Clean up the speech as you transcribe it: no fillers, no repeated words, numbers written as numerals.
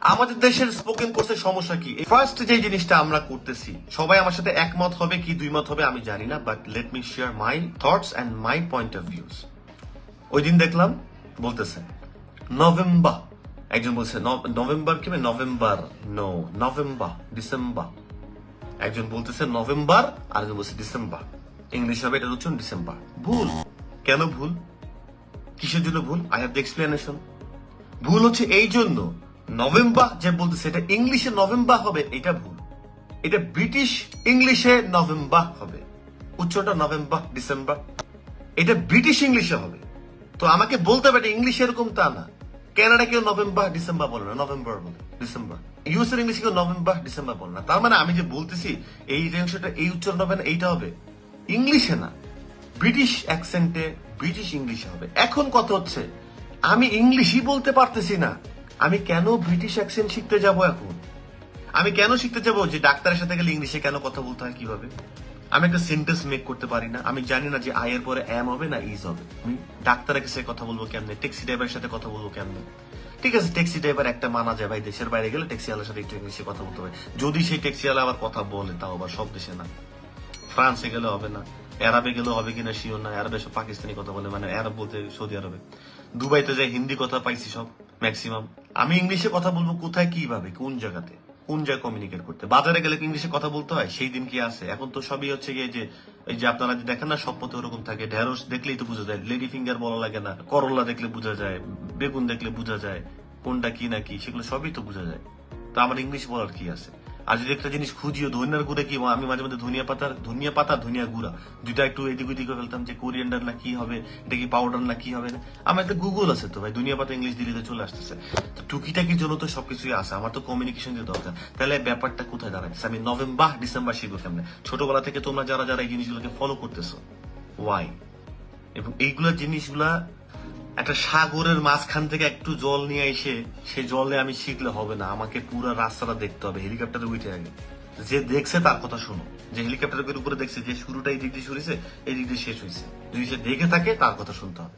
আমাদের দেশের স্পোকেন কোর্সের সমস্যা কি? ফার্স্ট যে জিনিসটা আমরা করতেছি, সবাই আমার সাথে একমত হবে কি দুই মত হবে আমি জানি না, but let me share my thoughts and my point of views. ওই দিন দেখলাম বলতেছে নভেম্বর, একজন বলছে নভেম্বর কি নভেম্বর, নো নভেম্বর ডিসেম্বর। একজন বলতেছে নভেম্বর, আরেকজন বলছে ডিসেম্বর। ইংলিশ হবে এটা হচ্ছে ডিসেম্বর। ভুল। কেন ভুল? কিসের জন্য ভুল? I have the explanation. ভুল হচ্ছে এই জন্য, নভেম্বর যে বলতেছে এটা ইংলিশে নভেম্বর হবে, এটা ভুল। এটা ব্রিটিশ ইংলিশে নভেম্বর হবে, উচ্চটা নভেম্বর ডিসেম্বর, এটা ব্রিটিশ ইংলিশে হবে। তো আমাকে বলতে হবে ইংলিশ এরকম তা না। কানাডা কেউ নভেম্বর ডিসেম্বর বলে না, নভেম্বর বলে ডিসেম্বর। ইউএস এর ইংলিশে কেউ নভেম্বর ডিসেম্বর বলে না। তার মানে আমি যে বলতেছি এই অংশটা এই উচ্চারণ হবে না, এইটা হবে ইংলিশে না, ব্রিটিশ অ্যাকসেন্টে ব্রিটিশ ইংলিশে হবে। এখন কথা হচ্ছে আমি ইংলিশই বলতে পারতেছি না, আমি কেন ব্রিটিশ অ্যাকসেন্ট শিখতে যাব? এখন আমি কেন শিখতে যাব যে ডাক্তারের সাথে গেলে ইংলিশে কেন কথা বলতে হয়, কিভাবে? আমি একটা সেন্টেন্স মেক করতে পারি না, আমি জানি না যে আই এর পরে এম হবে না ইজ হবে। আমি ডাক্তারের কাছে কথা বলবো কেমনে, ট্যাক্সি ড্রাইভারের সাথে কথা বলবো কেমনে? ঠিক আছে, ট্যাক্সি ড্রাইভার একটা মানা যায়, ভাই দেশের বাইরে গেলে ট্যাক্সি আলার সাথে একটু ইংলিশে কথা বলতে হবে, যদি সেই ট্যাক্সি আলা আবার কথা বলে, তাও আবার সব দেশে না। ফ্রান্সে গেলে হবে না, আরবে গেলে হবে কিনা শিওর না, আরবে সব পাকিস্তানি কথা বলে, মানে আরব বলতে সৌদি আরবে। দুবাইতে যাই হিন্দি কথা পাইছি সব ম্যাক্সিমাম। আমি ইংলিশে কথা বলবো কোথায়, কিভাবে, কোন জায়গাতে, কোন জায়গায় কমিউনিকেট করতে? বাজারে গেলে ইংলিশে কথা বলতে হয়, সেই দিন কি আছে? এখন তো সবই হচ্ছে গিয়ে যে এই যে আপনারা যে দেখেন না, সব পথে ওরকম থাকে। ঢেঁড়স দেখলেই তো বোঝা যায়, লেডি ফিঙ্গার বলা লাগে না, করলা দেখলে বোঝা যায়, বেগুন দেখলে বোঝা যায় কোনটা কি না কি, সেগুলো সবই তো বোঝা যায়। তো আমার ইংলিশ বলার কি আছে? আর যদি একটা জিনিস খুঁজিও, ধনিয়ার গুঁড়া কি, আমি মাঝে মধ্যে ধনিয়া পাতা ধনিয়া গুঁড়া দুইটা একটু এদিক ওদিক করে ফেলতাম যে কোরিয়ান্ডার না কি হবে, এটা কি পাউডার না কি হবে। আমার একটা গুগল আছে তো ভাই, ধনিয়া পাতা ইংলিশ দিলে তো চলে আসতেছে। তো টুকিটাকির জন্য তো সবকিছুই আছে, আমার তো কমিউনিকেশন দিয়ে দরকার। তাহলে ব্যাপারটা কোথায় দাঁড়াচ্ছে? আমি নভেম্বর ডিসেম্বর শিখবো কেমনে? ছোটবেলা থেকে তোমরা যারা যারা এই জিনিসগুলোকে ফলো করতেছো, ওয়াই? এবং এইগুলা জিনিসগুলা একটা সাগরের মাঝখান থেকে একটু জল নিয়ে এসে সে জলে আমি শিখলে হবে না, আমাকে পুরো রাস্তাটা দেখতে হবে। হেলিকপ্টারে উঠে আগে যে দেখছে তার কথা শোনো, যে হেলিকপ্টারের উপরে দেখছে যে শুরুটা এই দিক দিয়ে শুরু হয়েছে, এই দিক দিয়ে শেষ হয়েছে, যদি সে দেখে থাকে তার কথা শুনতে হবে।